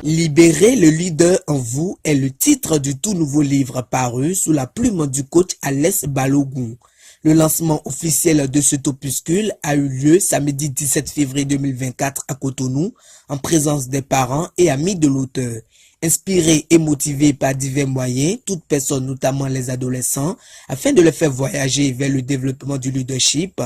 Libérez le leader en vous est le titre du tout nouveau livre paru sous la plume du coach Alès Balogun. Le lancement officiel de cet opuscule a eu lieu samedi 17 février 2024 à Cotonou, en présence des parents et amis de l'auteur. Inspiré et motivé par divers moyens, toute personne, notamment les adolescents, afin de les faire voyager vers le développement du leadership,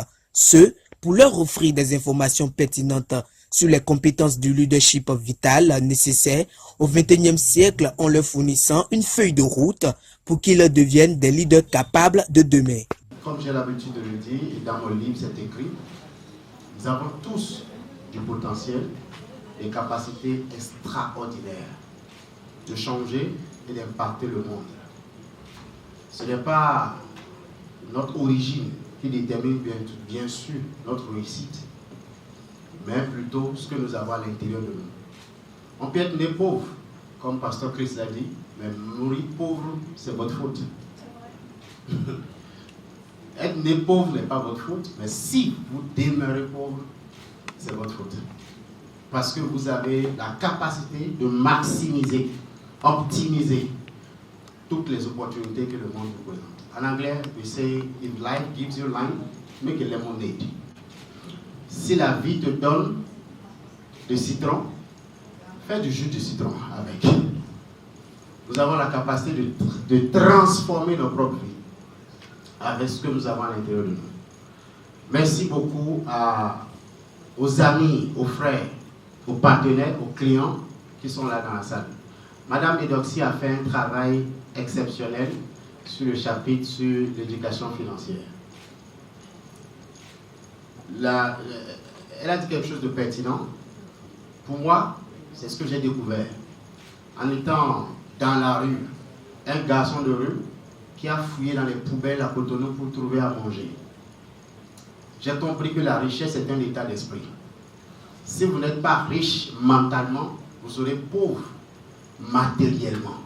pour leur offrir des informations pertinentes sur les compétences du leadership vital nécessaires au XXIe siècle en leur fournissant une feuille de route pour qu'ils deviennent des leaders capables de demain. Comme j'ai l'habitude de le dire, et dans mon livre c'est écrit, nous avons tous du potentiel et des capacités extraordinaires de changer et d'impacter le monde. Ce n'est pas notre origine qui détermine bien sûr notre réussite, mais plutôt ce que nous avons à l'intérieur de nous. On peut être né pauvre, comme Pasteur Chris l'a dit, mais mourir pauvre, c'est votre faute. Être né pauvre n'est pas votre faute, mais si vous demeurez pauvre, c'est votre faute. Parce que vous avez la capacité de maximiser, optimiser toutes les opportunités que le monde vous présente. En anglais, we say, if life gives you lime, make a lemonade. Si la vie te donne du citron, fais du jus de citron avec. Nous avons la capacité de transformer nos propres vies avec ce que nous avons à l'intérieur de nous. Merci beaucoup aux amis, aux frères, aux partenaires, aux clients qui sont là dans la salle. Madame Edoxy a fait un travail exceptionnel sur le chapitre sur l'éducation financière. Elle a dit quelque chose de pertinent. Pour moi, c'est ce que j'ai découvert. En étant dans la rue, un garçon de rue qui a fouillé dans les poubelles à Cotonou pour trouver à manger. J'ai compris que la richesse est un état d'esprit. Si vous n'êtes pas riche mentalement, vous serez pauvre matériellement,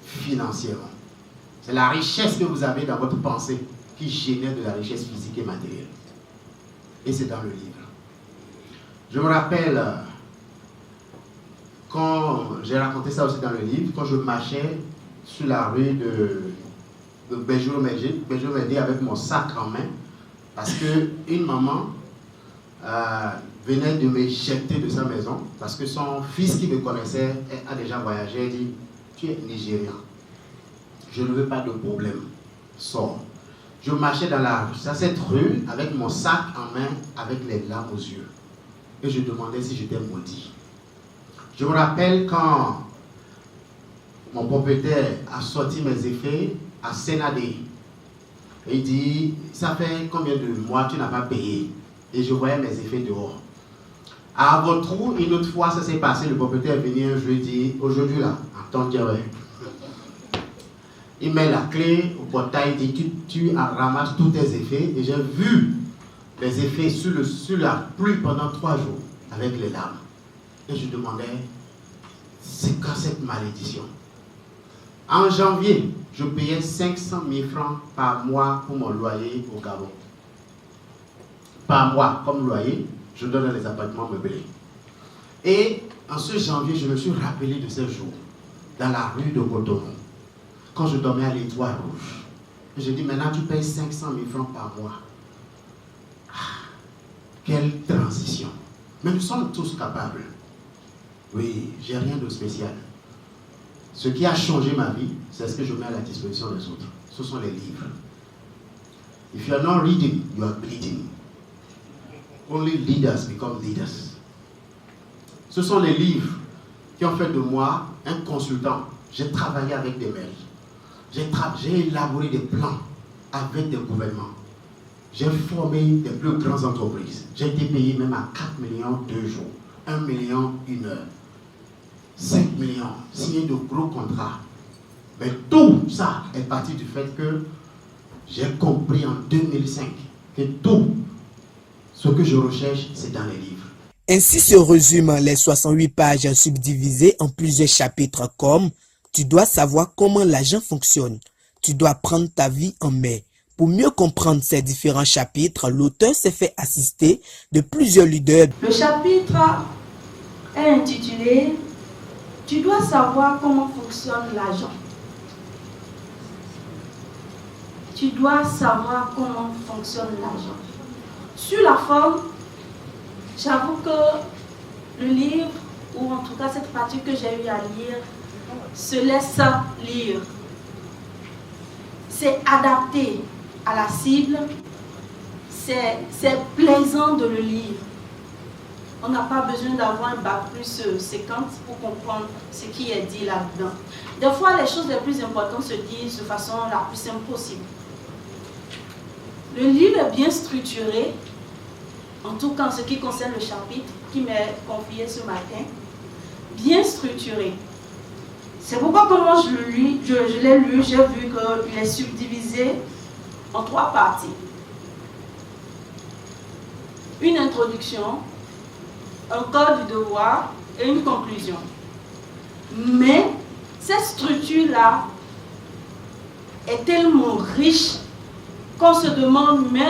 financièrement. C'est la richesse que vous avez dans votre pensée qui génère de la richesse physique et matérielle. Et c'est dans le livre. Je me rappelle, quand j'ai raconté ça aussi dans le livre, quand je marchais sur la rue de Benjamin avec mon sac en main, parce qu'une maman venait de me jeter de sa maison, parce que son fils qui me connaissait a déjà voyagé, dit, tu es nigérian, je ne veux pas de problème, sors. Je marchais dans cette rue avec mon sac en main, avec les larmes aux yeux. Et je demandais si j'étais maudit. Je me rappelle quand mon propriétaire a sorti mes effets à Sénadé. Et il dit, ça fait combien de mois tu n'as pas payé? Et je voyais mes effets dehors. À votre trou, une autre fois, ça s'est passé, le propriétaire est venu un jeudi, aujourd'hui là, attends, ouais. Il met la clé au portail, il dit tu ramasses tous tes effets. Et j'ai vu les effets sur la pluie pendant 3 jours avec les larmes. Et je demandais, c'est quoi cette malédiction? En janvier, je payais 500 000 francs par mois pour mon loyer au Gabon. Par mois, comme loyer, je donne les appartements meublés. Et en ce janvier, je me suis rappelé de ces jours dans la rue de Cotonou, quand je dormais à l'Étoile Rouge. Et je dis, maintenant tu payes 500 000 francs par mois. Ah, quelle transition. Mais nous sommes tous capables. Oui, j'ai rien de spécial. Ce qui a changé ma vie, c'est ce que je mets à la disposition des autres. Ce sont les livres. If you are not reading, you are bleeding. Only leaders become leaders. Ce sont les livres qui ont fait de moi un consultant. J'ai travaillé avec des mails. J'ai élaboré des plans avec des gouvernements. J'ai formé des plus grandes entreprises. J'ai été payé même à 4 millions 2 jours, 1 million 1 heure, 5 millions, signé de gros contrats. Mais tout ça est parti du fait que j'ai compris en 2005 que tout ce que je recherche, c'est dans les livres. Ainsi se résument les 68 pages subdivisées en plusieurs chapitres comme « Tu dois savoir comment l'argent fonctionne »,« Tu dois prendre ta vie en main ». Pour mieux comprendre ces différents chapitres, l'auteur s'est fait assister de plusieurs leaders. Le chapitre est intitulé « Tu dois savoir comment fonctionne l'argent. Tu dois savoir comment fonctionne l'argent. Sur la forme, j'avoue que le livre, ou en tout cas cette partie que j'ai eu à lire, se laisse lire. C'est adapté à la cible, c'est plaisant de le lire. On n'a pas besoin d'avoir un bac plus 50 pour comprendre ce qui est dit là-dedans. Des fois, les choses les plus importantes se disent de façon la plus simple possible. Le livre est bien structuré, en tout cas en ce qui concerne le chapitre qui m'est confié ce matin, bien structuré. C'est pourquoi quand je l'ai lu, j'ai vu qu'il est subdivisé en 3 parties. Une introduction, un code du devoir et une conclusion. Mais cette structure-là est tellement riche qu'on se demande mais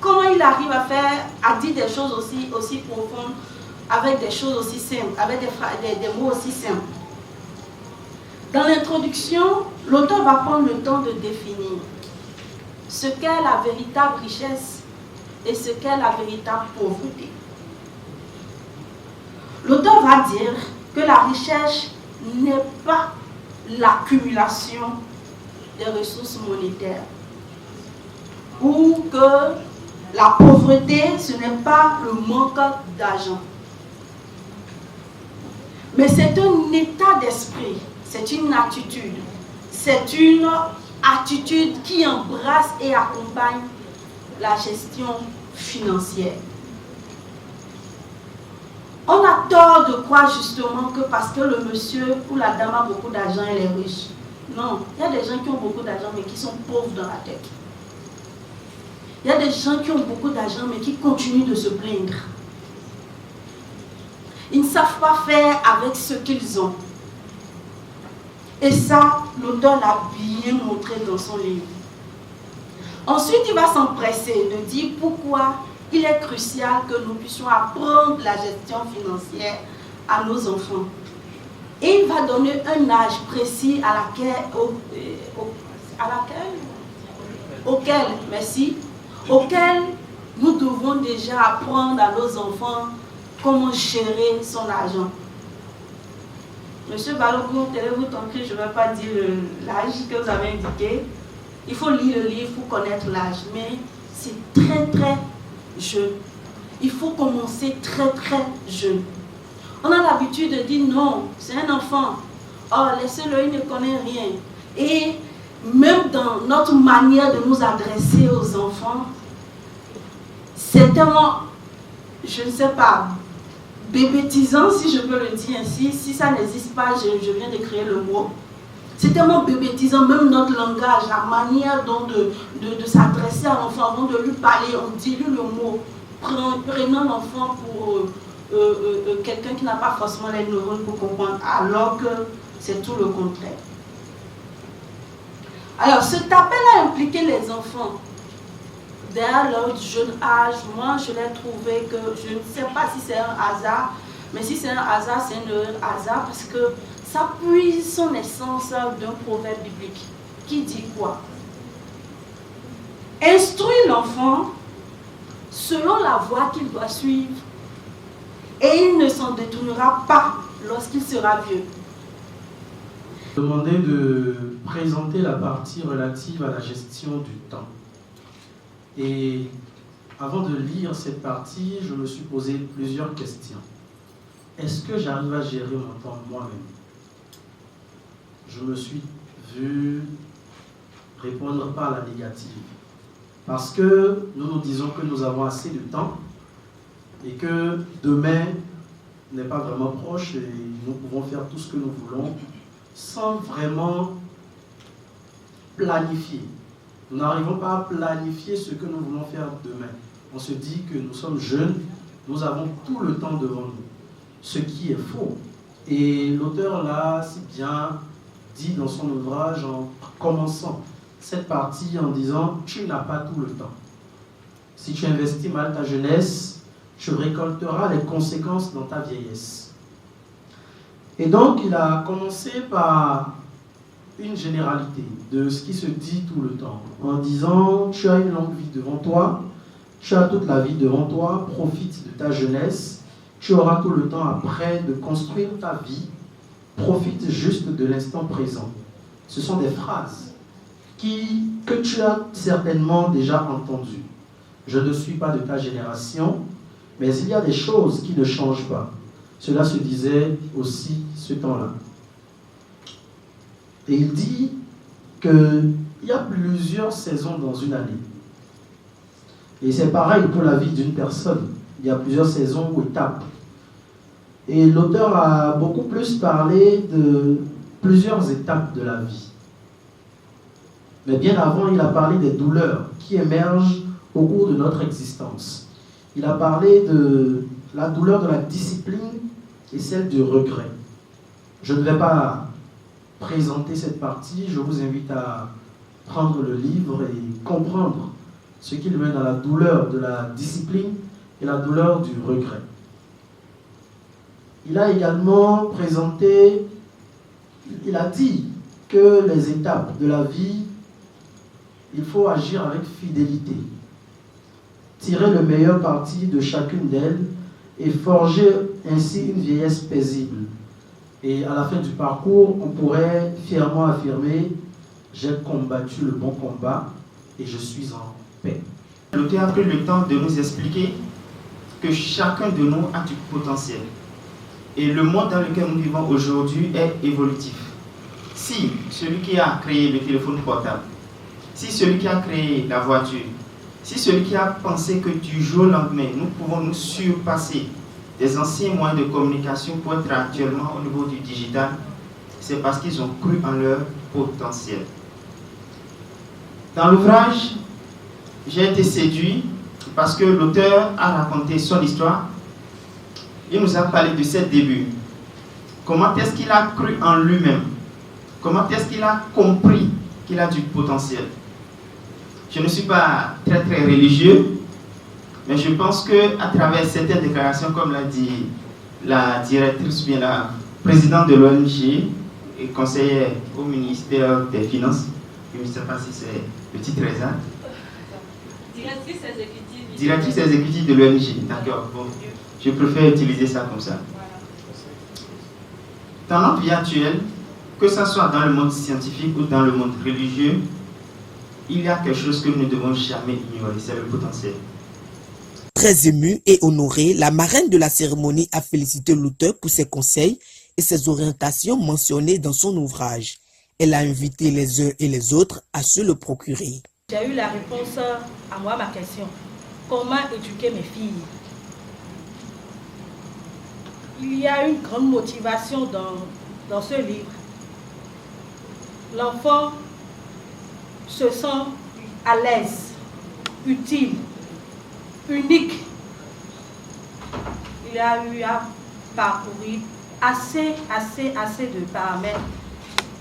comment il arrive à dire des choses aussi profondes avec des choses aussi simples, avec des mots aussi simples. Dans l'introduction, l'auteur va prendre le temps de définir ce qu'est la véritable richesse et ce qu'est la véritable pauvreté. L'auteur va dire que la richesse n'est pas l'accumulation des ressources monétaires ou que la pauvreté, ce n'est pas le manque d'argent. Mais c'est un état d'esprit, c'est une attitude. C'est une attitude qui embrasse et accompagne la gestion financière. On a tort de croire justement que parce que le monsieur ou la dame a beaucoup d'argent, elle est riche. Non, il y a des gens qui ont beaucoup d'argent mais qui sont pauvres dans la tête. Il y a des gens qui ont beaucoup d'argent mais qui continuent de se plaindre. Ils ne savent pas faire avec ce qu'ils ont. Et ça, l'auteur l'a bien montré dans son livre. Ensuite, il va s'empresser de dire pourquoi il est crucial que nous puissions apprendre la gestion financière à nos enfants. Et il va donner un âge précis auquel nous devons déjà apprendre à nos enfants comment gérer son argent. Monsieur Balogun, tenez-vous tranquille, je ne vais pas dire l'âge que vous avez indiqué. Il faut lire le livre pour connaître l'âge, mais c'est très très jeune. Il faut commencer très très jeune. On a l'habitude de dire non, c'est un enfant. Oh, laissez-le, il ne connaît rien. Et même dans notre manière de nous adresser aux enfants, c'est tellement, je ne sais pas, bébétisant, si je peux le dire ainsi. Si ça n'existe pas, je viens de créer le mot. C'est tellement bébétisant, même notre langage, la manière dont de s'adresser à l'enfant, avant de lui parler, on dilue le mot, prenant l'enfant pour quelqu'un qui n'a pas forcément les neurones pour comprendre, alors que c'est tout le contraire. Alors, cet appel à impliquer les enfants dès leur jeune âge, moi je l'ai trouvé que, je ne sais pas si c'est un hasard, mais si c'est un hasard, c'est un hasard parce que ça puise son essence d'un proverbe biblique qui dit quoi? Instruis l'enfant selon la voie qu'il doit suivre et il ne s'en détournera pas lorsqu'il sera vieux. Demandé de présenter la partie relative à la gestion du temps. Et avant de lire cette partie, je me suis posé plusieurs questions. Est-ce que j'arrive à gérer mon temps moi-même? Je me suis vu répondre par la négative. Parce que nous nous disons que nous avons assez de temps et que demain n'est pas vraiment proche et nous pouvons faire tout ce que nous voulons sans vraiment planifier. Nous n'arrivons pas à planifier ce que nous voulons faire demain. On se dit que nous sommes jeunes, nous avons tout le temps devant nous, ce qui est faux. Et l'auteur l'a si bien dit dans son ouvrage en commençant cette partie en disant « Tu n'as pas tout le temps. Si tu investis mal ta jeunesse, tu récolteras les conséquences dans ta vieillesse. » Et donc, il a commencé par une généralité de ce qui se dit tout le temps, en disant, tu as une longue vie devant toi, tu as toute la vie devant toi, profite de ta jeunesse, tu auras tout le temps après de construire ta vie, profite juste de l'instant présent. Ce sont des phrases que tu as certainement déjà entendues. Je ne suis pas de ta génération, mais il y a des choses qui ne changent pas. Cela se disait aussi ce temps-là. Et il dit qu'il y a plusieurs saisons dans une année. Et c'est pareil pour la vie d'une personne. Il y a plusieurs saisons ou étapes. Et l'auteur a beaucoup plus parlé de plusieurs étapes de la vie. Mais bien avant, il a parlé des douleurs qui émergent au cours de notre existence. Il a parlé de la douleur de la discipline et celle du regret. Je ne vais pas présenter cette partie, je vous invite à prendre le livre et comprendre ce qu'il met dans la douleur de la discipline et la douleur du regret. Il a également présenté, il a dit que les étapes de la vie, il faut agir avec fidélité, tirer le meilleur parti de chacune d'elles et forger ainsi une vieillesse paisible. Et à la fin du parcours, on pourrait fièrement affirmer « J'ai combattu le bon combat et je suis en paix ». L'auteur a pris le temps de nous expliquer que chacun de nous a du potentiel. Et le monde dans lequel nous vivons aujourd'hui est évolutif. Si celui qui a créé le téléphone portable, si celui qui a créé la voiture, si celui qui a pensé que du jour au lendemain, nous pouvons nous surpasser des anciens moyens de communication pour être actuellement au niveau du digital, c'est parce qu'ils ont cru en leur potentiel. Dans l'ouvrage, j'ai été séduit parce que l'auteur a raconté son histoire. Il nous a parlé de ses débuts. Comment est-ce qu'il a cru en lui-même? Comment est-ce qu'il a compris qu'il a du potentiel? Je ne suis pas très religieux, mais je pense qu'à travers certaines déclarations, comme l'a dit la directrice, bien la présidente de l'ONG et conseillère au ministère des Finances, je ne sais pas si c'est le titre exact. Directrice exécutive de l'ONG, d'accord. Bon, je préfère utiliser ça comme ça. Dans notre vie actuelle, que ce soit dans le monde scientifique ou dans le monde religieux, il y a quelque chose que nous ne devons jamais ignorer, c'est le potentiel. Très émue et honorée, la marraine de la cérémonie a félicité l'auteur pour ses conseils et ses orientations mentionnées dans son ouvrage. Elle a invité les uns et les autres à se le procurer. J'ai eu la réponse à moi, ma question. Comment éduquer mes filles? Il y a une grande motivation dans ce livre. L'enfant se sent à l'aise, utile, unique. Il a eu à parcourir assez de paramètres.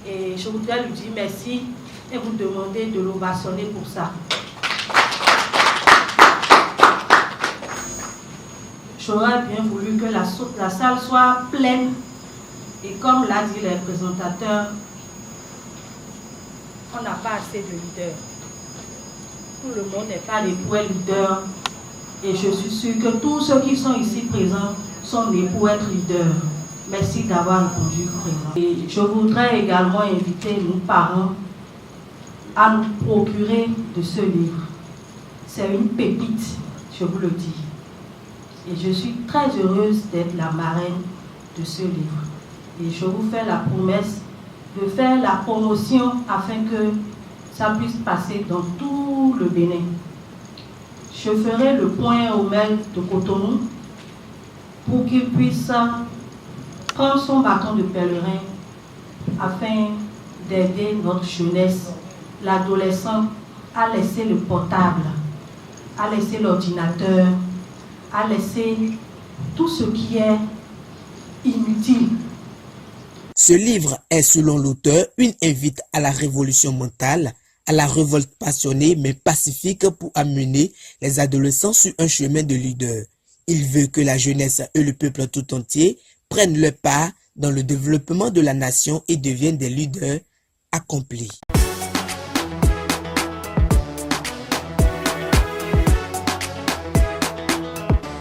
Et je voudrais lui dire merci et vous demander de l'ovationner pour ça. J'aurais bien voulu que la salle soit pleine. Et comme l'a dit les présentateurs, on n'a pas assez de leaders. Tout le monde n'est pas des poètes leaders. Et je suis sûre que tous ceux qui sont ici présents sont des poètes leaders. Merci d'avoir répondu présent. Et je voudrais également inviter nos parents à nous procurer de ce livre. C'est une pépite, je vous le dis. Et je suis très heureuse d'être la marraine de ce livre. Et je vous fais la promesse de faire la promotion afin que ça puisse passer dans tout le Bénin. Je ferai le point au maire de Cotonou pour qu'il puisse prendre son bâton de pèlerin afin d'aider notre jeunesse, l'adolescent, à laisser le portable, à laisser l'ordinateur, à laisser tout ce qui est inutile. Ce livre est, selon l'auteur, une invite à la révolution mentale, à la révolte passionnée mais pacifique pour amener les adolescents sur un chemin de leader. Il veut que la jeunesse et le peuple tout entier prennent leur part dans le développement de la nation et deviennent des leaders accomplis.